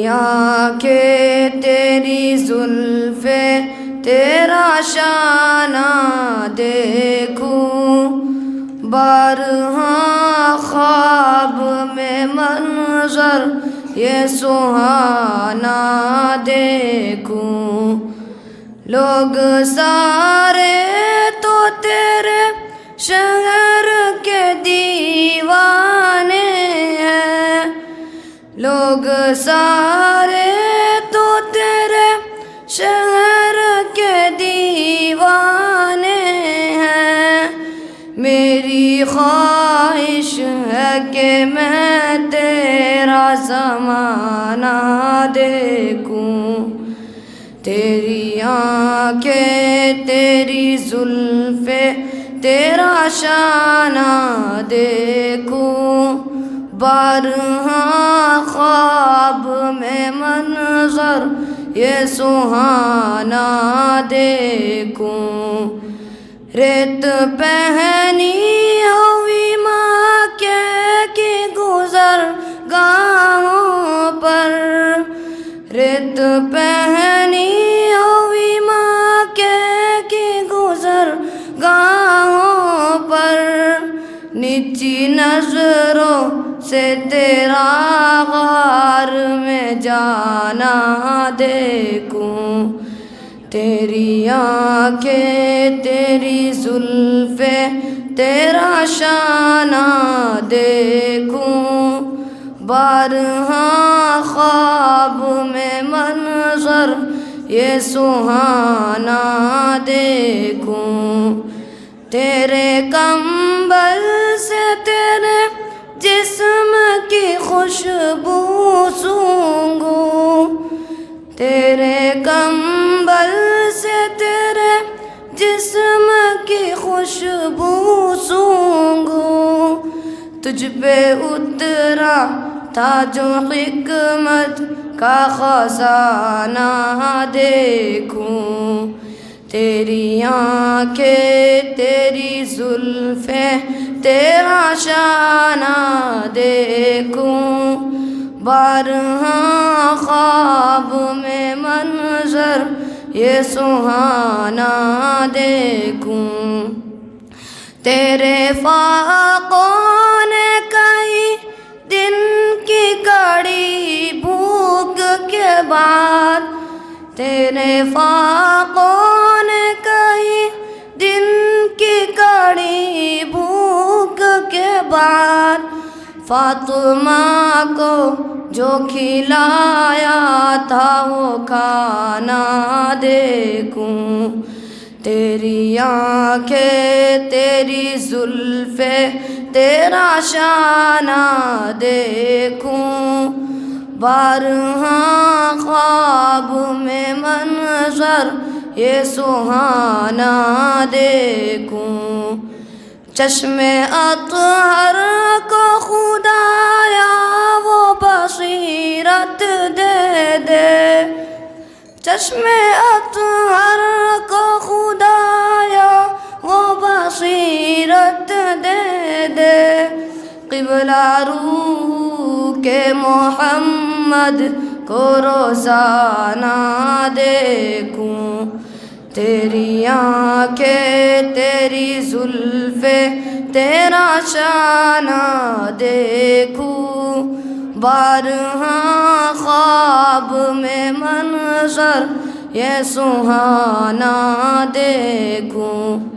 آنکھیں تیری زلفیں تیرا شانہ دیکھوں، بارہا خواب میں منظر یہ سہانا دیکھوں۔ لوگ سارے تو تیرے شہر کے دیوانے ہیں، لوگ سارے تو تیرے شہر کے دیوانے ہیں۔ میری خواہش ہے کہ میں تیرا زمانہ دیکھوں، تیری آنکھیں تیری زلفیں تیرا شانہ دیکھوں، بارہا خواب میں منظر یہ سہانا دیکھوں۔ ریت پہنی ہوئی ماں کے گزر گاہوں پر، ریت پہنی ہوئی ماں کے گزر گاہوں پر، نیچی نظروں سے تیرا غار میں جانا دیکھوں، تیری آنکھیں تیری زلفیں تیرا شانہ دیکھوں، بارہا خواب میں منظر یہ سہانا دیکھوں۔ تیرے کمبل سے تیرے جسم کی خوشبو سونگھوں، تیرے کمبل سے تیرے جسم کی خوشبو سونگھوں، تجھ پہ اترا تھا جو حکمت کا خزانہ دیکھوں، تیری آنکھیں تیری زلفیں تیرا شانہ دیکھوں، بارہا خواب میں منظر یہ سہانا دیکھوں۔ تیرے فاقوں نے کئی دن کی کڑی بھوک کے بعد، تیرے فاقوں نے کئی دن کی کڑی بھوک کے بعد، فاطمہ کو جو کھلایا تھا وہ کھانا دیکھوں، تیری آنکھیں تیری زلفیں تیرا شانہ دیکھوں، بارہا خواب میں منظر یہ سہانا دیکھوں۔ چشم اطہر کو خدایا وہ بصیرت دے دے، چشم اطہر کو خدایا وہ بصیرت دے دے، قبلہ روح کے محمد کو روزانہ دیکھوں، تیری آنکھیں تیری زلفیں تیرا شانہ دیکھوں، بارہا خواب میں منظر یہ سہانا دیکھوں۔